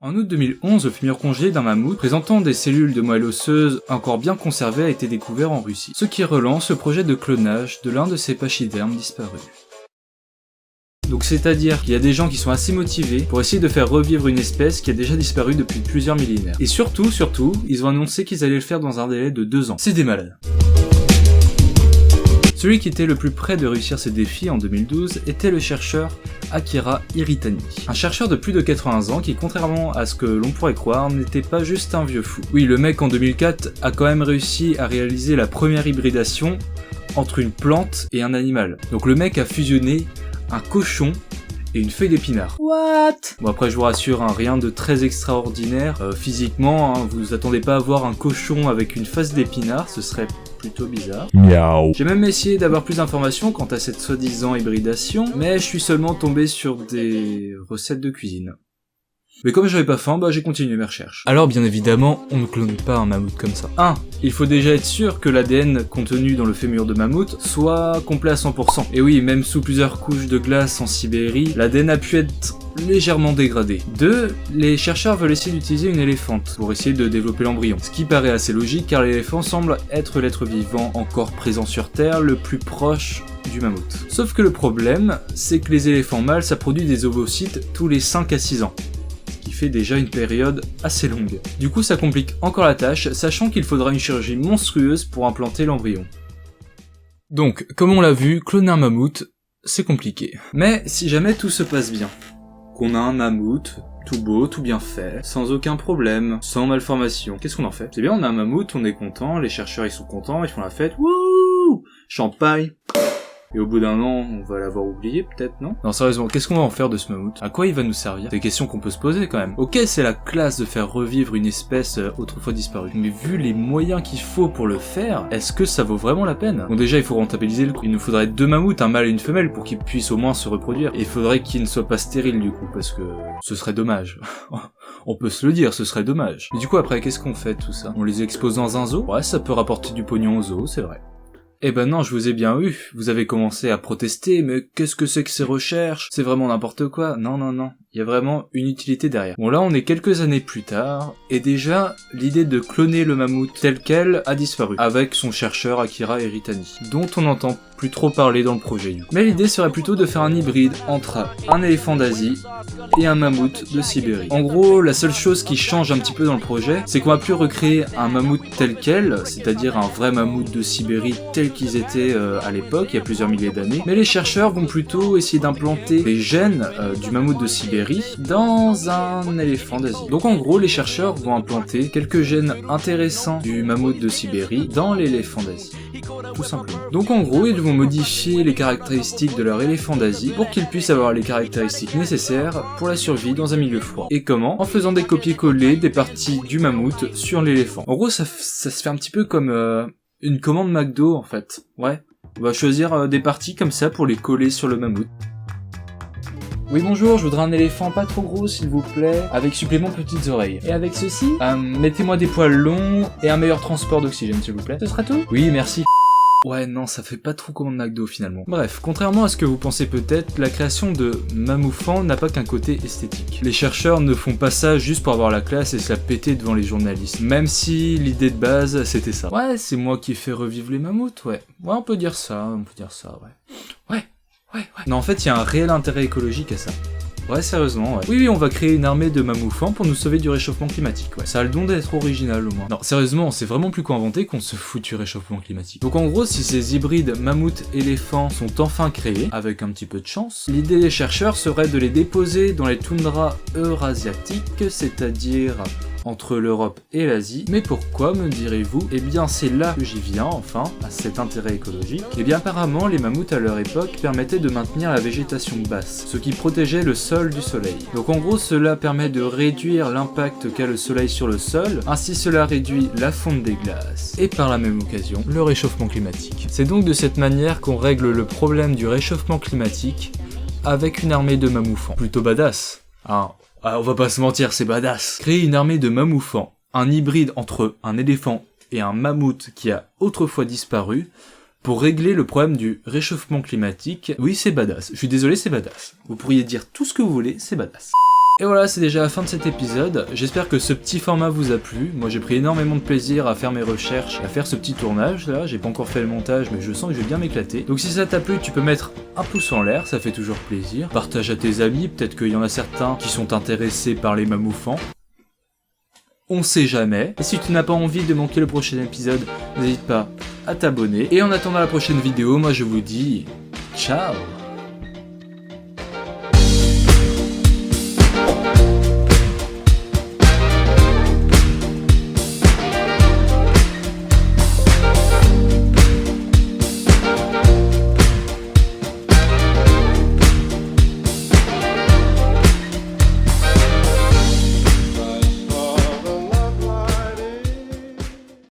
En août 2011, le fémur congelé d'un mammouth présentant des cellules de moelle osseuse encore bien conservées a été découvert en Russie, ce qui relance le projet de clonage de l'un de ces pachydermes disparus. Donc c'est-à-dire qu'il y a des gens qui sont assez motivés pour essayer de faire revivre une espèce qui a déjà disparu depuis plusieurs millénaires. Et surtout, ils ont annoncé qu'ils allaient le faire dans un délai de 2 ans. C'est des malades. Celui qui était le plus près de réussir ce défi en 2012 était le chercheur Akira Hiritani. Un chercheur de plus de 80 ans qui, contrairement à ce que l'on pourrait croire, n'était pas juste un vieux fou. Oui, le mec en 2004 a quand même réussi à réaliser la première hybridation entre une plante et un animal. Donc le mec a fusionné un cochon et une feuille d'épinard. What? Bon après je vous rassure, hein, rien de très extraordinaire. Physiquement, hein, vous attendez pas à voir un cochon avec une face d'épinard, ce serait plutôt bizarre. Miaou. J'ai même essayé d'avoir plus d'informations quant à cette soi-disant hybridation, mais je suis seulement tombé sur des recettes de cuisine. Mais comme j'avais pas faim, j'ai continué mes recherches. Alors bien évidemment, on ne clone pas un mammouth comme ça. 1. Il faut déjà être sûr que l'ADN contenu dans le fémur de mammouth soit complet à 100%. Et oui, même sous plusieurs couches de glace en Sibérie, l'ADN a pu être légèrement dégradé. 2. Les chercheurs veulent essayer d'utiliser une éléphante pour essayer de développer l'embryon. Ce qui paraît assez logique car l'éléphant semble être l'être vivant encore présent sur Terre le plus proche du mammouth. Sauf que le problème, c'est que les éléphants mâles ça produit des ovocytes tous les 5 à 6 ans. Fait déjà une période assez longue. Du coup ça complique encore la tâche, sachant qu'il faudra une chirurgie monstrueuse pour implanter l'embryon. Donc, comme on l'a vu, cloner un mammouth, c'est compliqué. Mais si jamais tout se passe bien, qu'on a un mammouth, tout beau, tout bien fait, sans aucun problème, sans malformation, qu'est-ce qu'on en fait? C'est bien, on a un mammouth, on est content, les chercheurs ils sont contents, ils font la fête, wouh, champagne. Et au bout d'un an, on va l'avoir oublié, peut-être, non? Non, sérieusement, qu'est-ce qu'on va en faire de ce mammouth? À quoi il va nous servir? C'est des questions qu'on peut se poser, quand même. Ok, c'est la classe de faire revivre une espèce autrefois disparue. Mais vu les moyens qu'il faut pour le faire, est-ce que ça vaut vraiment la peine? Bon, déjà, il faut rentabiliser le coup. Il nous faudrait 2 mammouths, un mâle et une femelle, pour qu'ils puissent au moins se reproduire. Et il faudrait qu'ils ne soient pas stériles, du coup, parce que ce serait dommage. On peut se le dire, ce serait dommage. Mais du coup, après, qu'est-ce qu'on fait, tout ça? On les expose dans un zoo? Ouais, ça peut rapporter du pognon au zoo, c'est vrai. Eh ben non, je vous ai bien eu, vous avez commencé à protester, mais qu'est-ce que c'est que ces recherches? C'est vraiment n'importe quoi. Non, il y a vraiment une utilité derrière. Bon là, on est quelques années plus tard, et déjà, l'idée de cloner le mammouth tel quel a disparu, avec son chercheur Akira Hiritani, dont on n'entend plus trop parler dans le projet du coup. Mais l'idée serait plutôt de faire un hybride entre un éléphant d'Asie et un mammouth de Sibérie. En gros, la seule chose qui change un petit peu dans le projet, c'est qu'on va plus recréer un mammouth tel quel, c'est-à-dire un vrai mammouth de Sibérie tel qu'ils étaient à l'époque, il y a plusieurs milliers d'années, mais les chercheurs vont plutôt essayer d'implanter les gènes du mammouth de Sibérie dans un éléphant d'Asie. Donc en gros, les chercheurs vont implanter quelques gènes intéressants du mammouth de Sibérie dans l'éléphant d'Asie. Tout simplement. Donc en gros, ils vont modifier les caractéristiques de leur éléphant d'Asie pour qu'ils puissent avoir les caractéristiques nécessaires pour la survie dans un milieu froid. Et comment? En faisant des copier-coller des parties du mammouth sur l'éléphant. En gros, ça se fait un petit peu comme une commande McDo en fait. Ouais. On va choisir des parties comme ça pour les coller sur le mammouth. Oui bonjour, je voudrais un éléphant pas trop gros s'il vous plaît, avec supplément petites oreilles. Et avec ceci mettez-moi des poils longs et un meilleur transport d'oxygène s'il vous plaît. Ce sera tout? Oui merci. Ouais non, ça fait pas trop commande McDo finalement. Bref, contrairement à ce que vous pensez peut-être, la création de mammouthants n'a pas qu'un côté esthétique. Les chercheurs ne font pas ça juste pour avoir la classe et se la péter devant les journalistes, même si l'idée de base c'était ça. Ouais, c'est moi qui ai fait revivre les mammouths, ouais. Ouais, on peut dire ça, ouais. Ouais. Non, en fait, il y a un réel intérêt écologique à ça. Ouais, sérieusement, ouais. Oui, on va créer une armée de mammouthants pour nous sauver du réchauffement climatique, ouais. Ça a le don d'être original, au moins. Non, sérieusement, on sait vraiment plus quoi inventer qu'on se fout du réchauffement climatique. Donc en gros, si ces hybrides mammouth-éléphants sont enfin créés, avec un petit peu de chance, l'idée des chercheurs serait de les déposer dans les toundras eurasiatiques, c'est-à-dire entre l'Europe et l'Asie. Mais pourquoi, me direz-vous? Eh bien c'est là que j'y viens, enfin, à cet intérêt écologique. Eh bien apparemment, les mammouths à leur époque permettaient de maintenir la végétation basse, ce qui protégeait le sol du soleil. Donc en gros, cela permet de réduire l'impact qu'a le soleil sur le sol, ainsi cela réduit la fonte des glaces, et par la même occasion, le réchauffement climatique. C'est donc de cette manière qu'on règle le problème du réchauffement climatique avec une armée de mammouthants. Plutôt badass, hein. Ah, on va pas se mentir, c'est badass. Créer une armée de mammouthants, un hybride entre un éléphant et un mammouth qui a autrefois disparu, pour régler le problème du réchauffement climatique, oui c'est badass. Je suis désolé, c'est badass. Vous pourriez dire tout ce que vous voulez, c'est badass. Et voilà, c'est déjà la fin de cet épisode. J'espère que ce petit format vous a plu. Moi j'ai pris énormément de plaisir à faire mes recherches, à faire ce petit tournage là. J'ai pas encore fait le montage, mais je sens que je vais bien m'éclater. Donc si ça t'a plu, tu peux mettre un pouce en l'air, ça fait toujours plaisir. Partage à tes amis, peut-être qu'il y en a certains qui sont intéressés par les mammouthants. On sait jamais. Et si tu n'as pas envie de manquer le prochain épisode, n'hésite pas à t'abonner. Et en attendant la prochaine vidéo, moi je vous dis ciao.